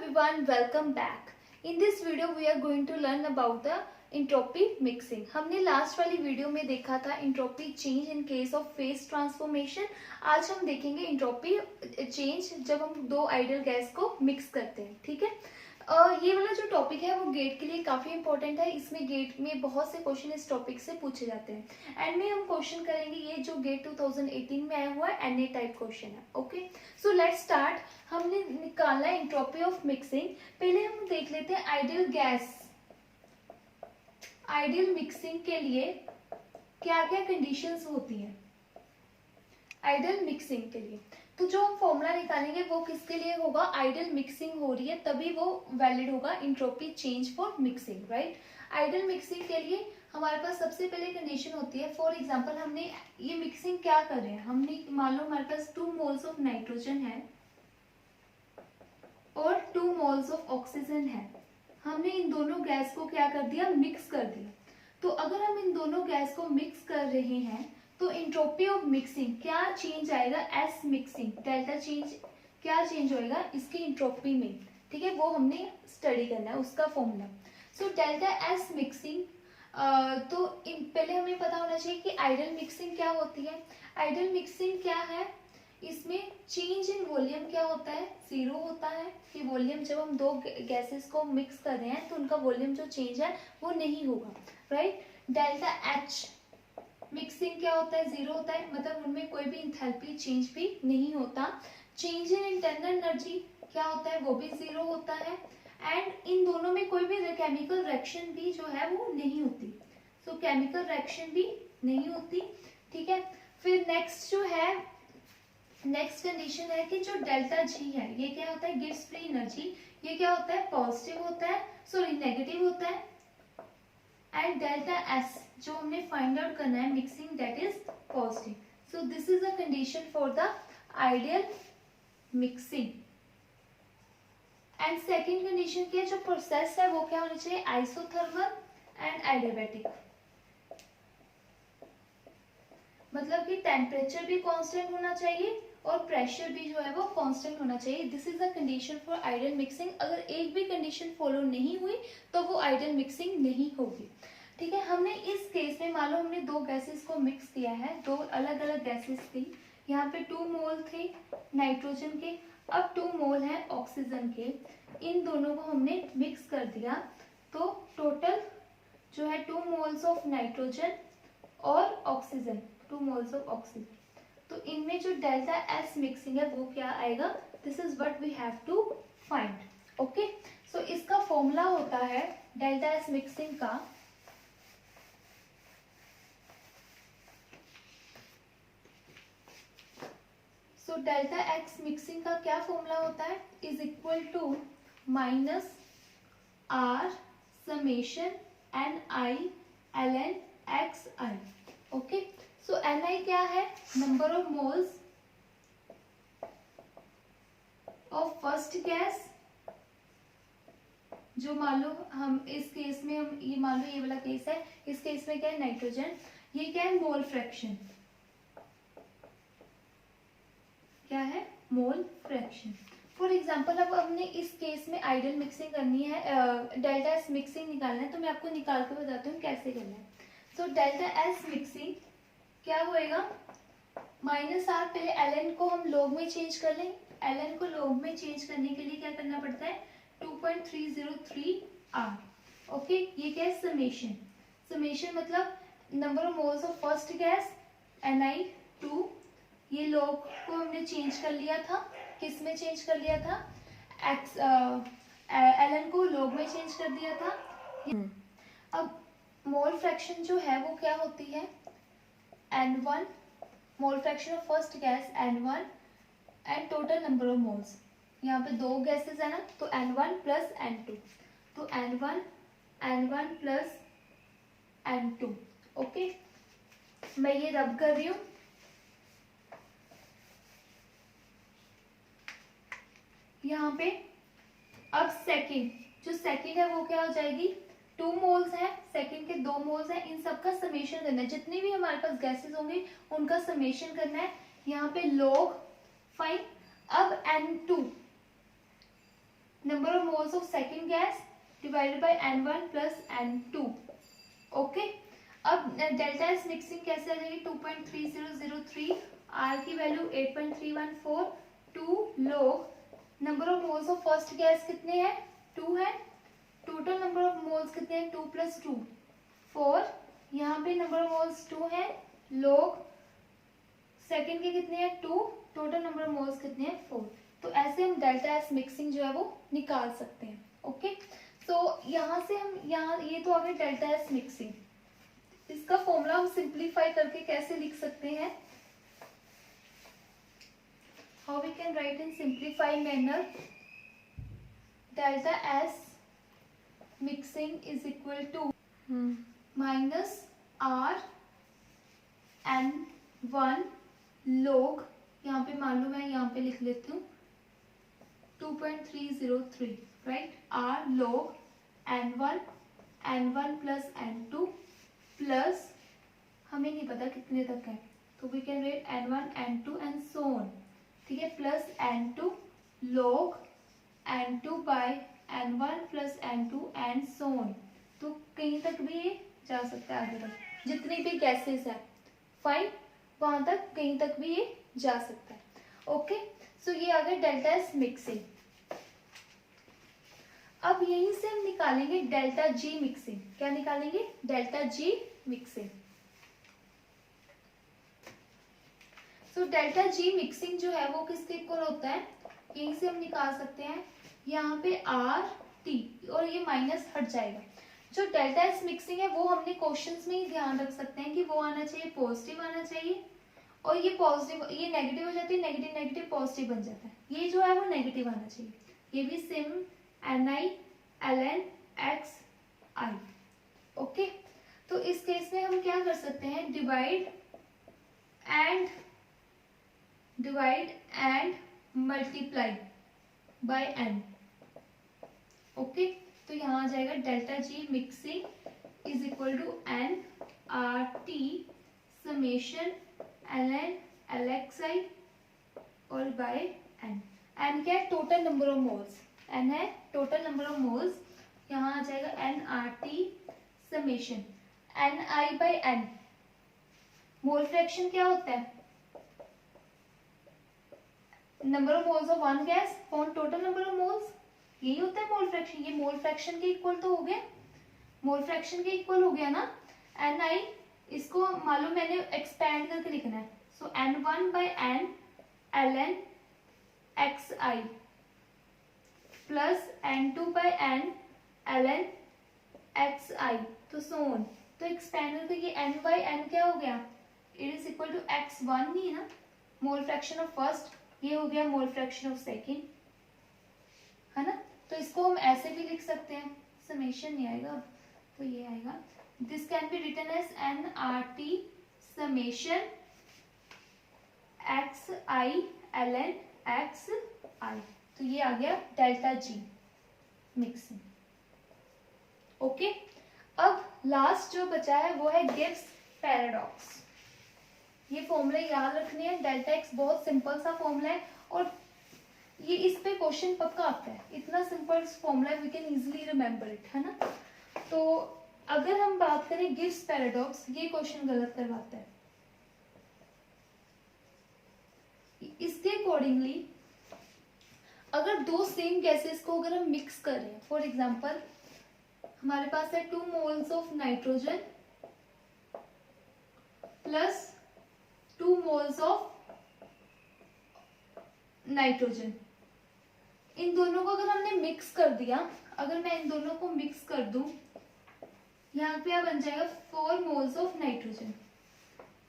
everyone, welcome back. In this video we are going to learn about the entropy mixing. हमने last वाली video में देखा था entropy change in case of phase transformation. आज हम देखेंगे entropy change जब हम दो आइडियल गैस को मिक्स करते हैं. ठीक है, ये वाला जो टॉपिक है वो गेट के लिए काफी इंपॉर्टेंट है. इसमें गेट में बहुत से क्वेश्चन इस टॉपिक से पूछे जाते हैं. एंड में हम क्वेश्चन करेंगे ये जो गेट 2018 में आया हुआ है एनए टाइप क्वेश्चन है. Okay, so let's start. हमने निकालना है एंट्रोपी ऑफ मिक्सिंग. पहले हम देख लेते हैं आइडियल गैस, आइडियल मिक्सिंग के लिए क्या क्या कंडीशंस होती हैं आइडियल मिक्सिंग के लिए. तो जो हम फॉर्मूला निकालेंगे वो किसके लिए होगा, आइडियल मिक्सिंग हो रही है तभी वो वैलिड होगा entropy change for mixing. Right, ideal mixing के लिए हमारे पास सबसे पहले कंडीशन होती है. फॉर एग्जांपल हमने ये मिक्सिंग क्या कर रहे हैं, हमने मान लो हमारे पास 2 मोल्स ऑफ नाइट्रोजन है और 2 मोल्स ऑफ ऑक्सीजन है. हमने इन दोनों गैस को क्या कर दिया, मिक्स कर दिया. तो अगर हम इन दोनों गैस को मिक्स कर रहे हैं तो एंट्रोपी ऑफ मिक्सिंग क्या चेंज आएगा, एस मिक्सिंग डेल्टा चेंज क्या चेंज होएगा इसकी एंट्रोपी में. ठीक है, वो हमने स्टडी करना है उसका formula. So delta S mixing, तो पहले हमें पता होना चाहिए कि आइडियल मिक्सिंग क्या होती है. आइडियल मिक्सिंग क्या है, इसमें चेंज इन वॉल्यूम क्या होता है, जीरो होता है. कि वॉल्यूम जब हम दो गैसेस को मिक्स कर रहे हैं तो उनका वॉल्यूम जो चेंज है वो नहीं होगा. राइट, डेल्टा एच मिक्सिंग क्या होता है, जीरो होता है, मतलब उनमें कोई भी इंथैल्पी चेंज भी नहीं होता. चेंज इन इंटरनल एनर्जी क्या होता है, वो भी जीरो होता है. एंड इन दोनों में कोई भी केमिकल रिएक्शन भी जो है वो नहीं होती. सो केमिकल रिएक्शन भी नहीं होती. ठीक है, फिर नेक्स्ट जो है, नेक्स्ट कंडीशन है कि जो डेल्टा जी है ये क्या होता है, गिव्स फ्री एनर्जी. ये क्या होता है, पॉजिटिव होता है, सॉरी नेगेटिव होता है. एंड डेल्टा एस जो हमने फाइंड आउट करना है mixing, that is positive. So this is a condition for the ideal mixing. And second condition क्या है, जो प्रोसेस है वो क्या होना चाहिए, आइसोथर्मल एंड एडियाबैटिक. मतलब कि टेम्परेचर भी कांस्टेंट होना चाहिए और प्रेशर भी जो है वो कांस्टेंट होना चाहिए. This is the condition for ideal mixing. अगर एक भी कंडीशन फॉलो नहीं हुई तो वो आइडियल मिक्सिंग नहीं होगी. ठीक है, हमने इस केस में मान लो हमने दो गैसेस को मिक्स किया है, दो अलग अलग गैसेस थी. यहाँ पे 2 मोल थे नाइट्रोजन के, अब 2 मोल है ऑक्सीजन के. इन दोनों को हमने मिक्स कर दिया तो टोटल जो है 2 मोल्स ऑफ नाइट्रोजन और ऑक्सीजन, 2 मोल्स ऑफ ऑक्सीजन. तो इनमें जो डेल्टा एस मिक्सिंग है वो क्या आएगा, this is what we have to find. Okay, so इसका फॉर्मूला होता है डेल्टा एस मिक्सिंग का, सो डेल्टा एक्स मिक्सिंग का क्या फॉर्मूला होता है, is equal to minus R summation n i l n x i. Okay, so n i क्या है, number of moles of first gas. जो मान लो हम इस केस में हम ये मान लो ये वाला केस है, इस केस में क्या है नाइट्रोजन, ये क्या है मोल फ्रैक्शन, क्या है मोल फ्रैक्शन. फॉर एग्जाम्पल अब हमने इस केस में आइडियल मिक्सिंग करनी है, डेल्टा एस मिक्सिंग निकालना है, तो मैं आपको निकाल के बताती हूँ कैसे करना है. सो डेल्टा एस मिक्सिंग क्या होएगा, माइनस आर, पहले एल एन को हम लॉग में चेंज कर लें. एल एन को लॉग में चेंज करने के लिए क्या करना पड़ता है, 2.303 आर. ओके, ये क्या है समेशन. समेशन मतलब number of moles of first gas Ni2, ये लॉग को हमने चेंज कर लिया था, किस में चेंज कर लिया था, एक्स एल एन को लॉग में चेंज कर दिया था. अब मोल फ्रैक्शन जो है वो क्या होती है, N1, mole fraction of first gas N1 and total number of moles. यहाँ पे दो गैसेस है ना, तो N1 प्लस N2, तो N1 प्लस N2. ओके, मैं ये रब कर रही हूँ. यहाँ पे अब सेकेंड, जो सेकेंड है वो क्या हो जाएगी, 2 मोल्स है, सेकेंड के 2 मोल्स है, इन सबका समेशन करना है. जितनी भी हमारे पास गैसेस होंगी उनका समेशन करना है. यहाँ पे लॉग फाइन. अब N2 number of moles of second gas divided by N1 plus N2. Okay, अब डेल्टा एस मिक्सिंग कैसे आ जाएगी, 2.3003, आर की value 8.314, 2 log number of moles of first gas कितने हैं, 2 है, टोटल नंबर ऑफ मोल्स कितने हैं, 2 + 2 4, यहाँ पे नंबर ऑफ मोल्स 2 है, log सेकेंड के कितने हैं, 2, टोटल नंबर ऑफ मोल्स कितने हैं, 4। तो ऐसे हम डेल्टा एस मिक्सिंग जो है वो निकाल सकते हैं। ओके, तो यहाँ से हम यहाँ ये तो आ गया डेल्टा एस मिक्सिंग। इसका फॉर्मूला हम सिंप्लीफाई करके कैसे लिख सकते हैं, how we can write in simplified manner, delta S mixing is equal to minus R N1 log, यहाँ पे मालूम है, यहाँ पे लिख लेती हूँ 2.303, right, R log N1 plus N2 plus हमें नहीं पता कितने तक है, तो we can write N1 N2 and so on, ठीक है, plus N2 log N2 by N1 plus N2 and so on. तो कहीं तक भी ये जा सकता है, आगे तक जितनी भी गैसेस है, फाइन, वहां तक कहीं तक भी ये जा सकता है। ओके, सो ये आ गया डेल्टा एस मिक्सिंग। अब यहीं से हम निकालेंगे डेल्टा जी मिक्सिंग। क्या निकालेंगे, delta G mixing. So delta G mixing जो है वो किसके इक्वल होता है, यहीं से हम निकाल सकते हैं, यहाँ पे आर टी और ये माइनस हट जाएगा। जो डेल्टा एस मिक्सिंग है वो हमने क्वेश्चंस में ही ध्यान रख सकते हैं कि वो आना चाहिए, पॉजिटिव आना चाहिए, और ये पॉजिटिव, ये नेगेटिव हो जाती है, नेगेटिव नेगेटिव पॉजिटिव बन जाता है, ये जो है वो नेगेटिव आना चाहिए। ये भी same Ni Ln Xi। Okay, तो इस केस में हम क्या कर सकते हैं, divide and multiply by n। Okay, तो यहाँ आ जाएगा delta G mixing is equal to n R T summation Ln Lxi और बाय n। n क्या है, total number of moles, n है टोटल नंबर ऑफ मोल्स, यहाँ आ जाएगा n R T summation Ni by n। Mole fraction क्या होता है, number of moles of one gas upon total number of moles, यही होता है मोल फ्रैक्शन। ये मोल फ्रैक्शन के इक्वल तो हो गया, मोल फ्रैक्शन के इक्वल हो गया ना। Ni इसको मालूम, मैंने एक्सपैंड करके लिखना है, सो N1 by N Ln Xi plus N2 by N Ln Xi, तो सो ऑन। तो एक्सपैंड करके ये N by N क्या हो गया, it is equal to X1 नहीं है ना, मोल फ्रैक्शन ऑफ फर्स्ट, ये हो गया मोल फ्रैक्शन ऑफ सेकेंड, है ना। तो इसको हम ऐसे भी लिख सकते हैं, समेशन नहीं आएगा तो ये आएगा, this can be written as nRT summation Xi Ln Xi। तो ये आ गया डेल्टा जी मिक्सिंग। ओके, अब लास्ट जो बचा है वो है गिब्स पैराडॉक्स। ये फॉर्मूले याद रखने हैं, डेल्टा एक्स बहुत सिंपल सा फॉर्मूला है और ये इस पे क्वेश्चन पक्का आता है, इतना simple formula we can easily remember it, है ना। तो अगर हम बात करें गिब्स पैराडॉक्स, ये क्वेश्चन गलत करवाता है। इसके अकॉर्डिंगली अगर दो सेम गैसेस को अगर हम मिक्स करें, फॉर एग्जांपल हमारे पास है 2 moles of nitrogen plus 2 moles of nitrogen, इन दोनों को अगर हमने मिक्स कर दिया, अगर मैं इन दोनों को मिक्स कर दूं, यहाँ पे आ बन जाएगा 4 मोल्स ऑफ नाइट्रोजन।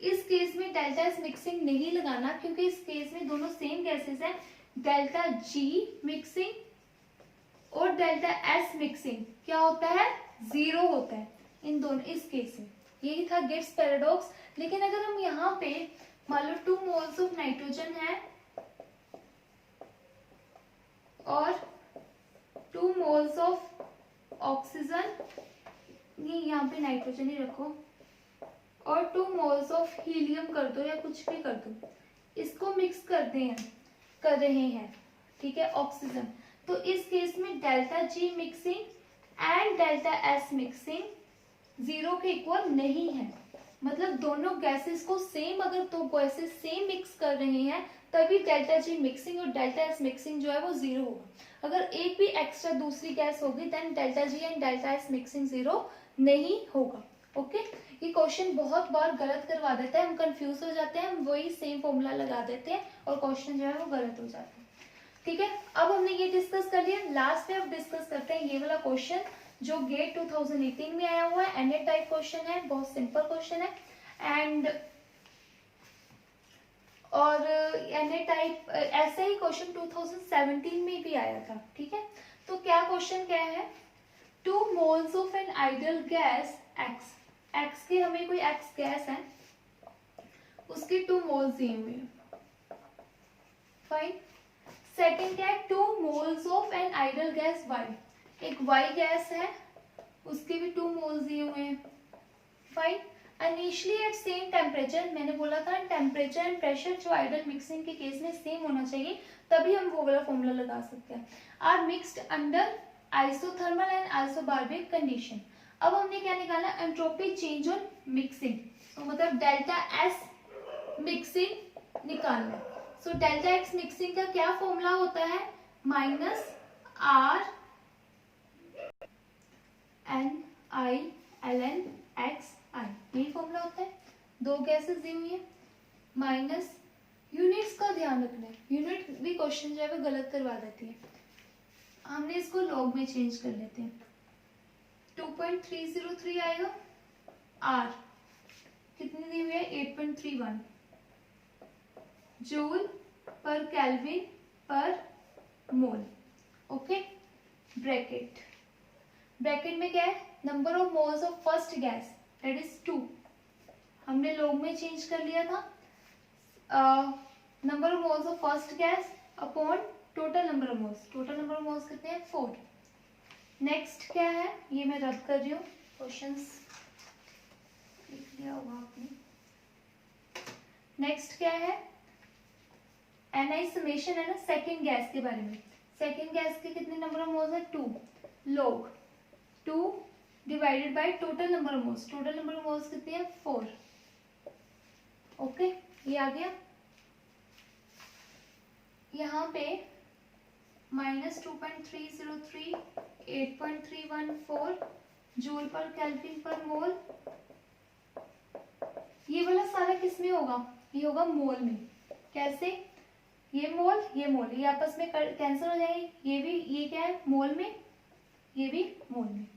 इस केस में डेल्टा एस मिक्सिंग नहीं लगाना, क्योंकि इस केस में दोनों सेम गैसेस हैं। डेल्टा जी मिक्सिंग और डेल्टा एस मिक्सिंग क्या होता है, 0 होता है इन दोनों, इस केस में यही था गिब्स पैराडॉक्स। लेकिन अगर हम यहाँ पे मान लो 2 मोल्स ऑफ नाइट्रोजन है और 2 मोल्स ऑफ ऑक्सीजन, ये यहाँ पे नाइट्रोजन ही रखो, और 2 मोल्स ऑफ हीलियम कर दो या कुछ भी कर दो, इसको मिक्स कर रहे हैं, ठीक है, ऑक्सीजन। तो इस केस में delta G mixing and delta S mixing 0 के इक्वल नहीं है। मतलब दोनों गैसेस को सेम, अगर दो गैसेस सेम मिक्स कर रहे हैं तभी डेल्टा जी मिक्सिंग और डेल्टा एस मिक्सिंग जो है वो 0 होगा। अगर एक भी एक्स्ट्रा दूसरी गैस होगी then delta G and delta S mixing 0 नहीं होगा। ओके, ये क्वेश्चन बहुत बार गलत करवा देता है, हम कंफ्यूज हो जाते हैं, हम वही सेम फॉर्मूला लगा देते हैं और क्वेश्चन जो है वो गलत हो जाता है। ठीक है, अब हमने ये डिस्कस कर लिया। लास्ट में अब डिस्कस करते हैं ये वाला क्वेश्चन जो गेट 2018 में आया हुआ है, एनए टाइप क्वेश्चन है, बहुत सिंपल क्वेश्चन है एंड और एनए टाइप ऐसा ही क्वेश्चन 2017 में भी आया था। ठीक है, तो क्या क्वेश्चन क्या है, 2 moles of an ideal gas x, x की हमें कोई एक्स गैस है, उसके 2 moles दिए हुए हैं। फाइन, सेकेंड क्या है, 2 moles of an ideal gas Y, एक वाई गैस है उसके भी 2 moles दिए हुए हैं। Fine, initially at same temperature, मैंने बोला था टेम्परेचर एंड प्रेशर जो आइडियल मिक्सिंग के केस में सेम होना चाहिए तभी हम वो वाला फॉर्मूला लगा सकते हैं। Are mixed under isothermal and isobaric condition. अब हमने क्या निकाला, एंट्रोपी चेंज ऑन मिक्सिंग, तो मतलब डेल्टा एस मिक्सिंग निकालना है। सो डेल्टा एक्स मिक्सिंग का क्या फॉर्मूला होता है, minus R n i l n x i, यही फॉर्मूला होता है। दो गैसेस दी हुई है, माइनस यूनिट्स का ध्यान रखना है, यूनिट भी क्वेश्चन जो है वो गलत करवा देती है। हमने इसको लॉग में चेंज कर लेते हैं, 2.303 आएगा। आर कितनी दी हुई है, 8.31 जूल पर केल्विन पर मोल। ओके, ब्रैकेट, ब्रैकेट में क्या है, number of moles of first gas that is 2, हमने लॉग में चेंज कर लिया था, number of moles of first gas upon total number of moles, total number of moles कितने हैं, 4। नेक्स्ट क्या है, ये मैं रद्द कर रही हूँ, क्वेश्चंस लिख लिया होगा आपने। नेक्स्ट क्या है, एनआई समेशन है ना सेकेंड गैस के बारे में, सेकेंड गैस के कितने नंबर ऑफ मोल्स है, 2, log 2 divided by total number of moles, total number of moles कितने हैं, 4। ओके, ये आ गया। यहाँ पे -2.303 8.314 जूल पर केल्विन पर मोल, ये वाला सारा किस में होगा, ये होगा मोल में। कैसे, ये मोल ये आपस में कैंसिल हो जाएंगे, ये भी, ये क्या है मोल में, ये भी मोल में,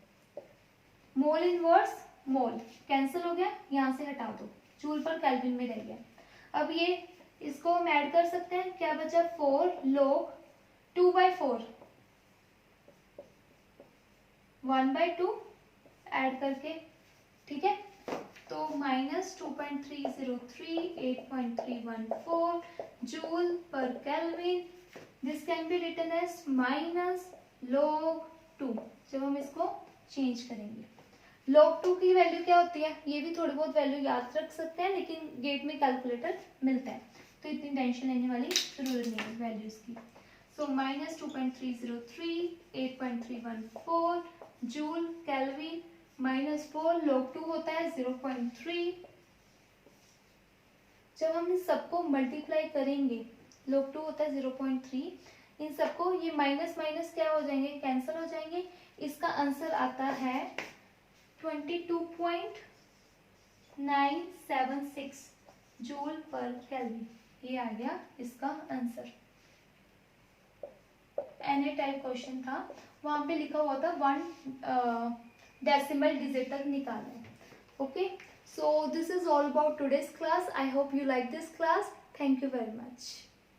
मोल इनवर्स मोल कैंसिल हो गया, यहाँ से हटा दो, जूल पर केल्विन में रह गया। अब ये इसको हम ऐड कर सकते हैं, क्या बचा, 4 log 2/4 1/2 ऐड करके। ठीक है, तो -2.303 8.314 joule per kelvin, this can be written as -log2 जब हम इसको चेंज करेंगे। log2 की वैल्यू क्या होती है, ये भी थोड़ी बहुत वैल्यू याद रख सकते हैं लेकिन गेट में कैलकुलेटर मिलता है तो इतनी टेंशन लेने वाली जरूरत नहीं है वैल्यूज की। सो -2.303 8.314 जूल केल्विन -4 log2 होता है 0.3। जब हम इन सबको मल्टीप्लाई करेंगे, log2 होता है 0.3, इन सबको ये माइनस माइनस क्या हो जाएंगे, कैंसिल हो जाएंगे। इसका आंसर आता है 22.976 जूल पर केल्विन, ये आ गया इसका आंसर। एनए टाइप क्वेश्चन था, वहां पे लिखा हुआ था 1 डेसिमल डिजिट तक निकालना है। Okay, so this is all about today's class. I hope you like this class. Thank you very much.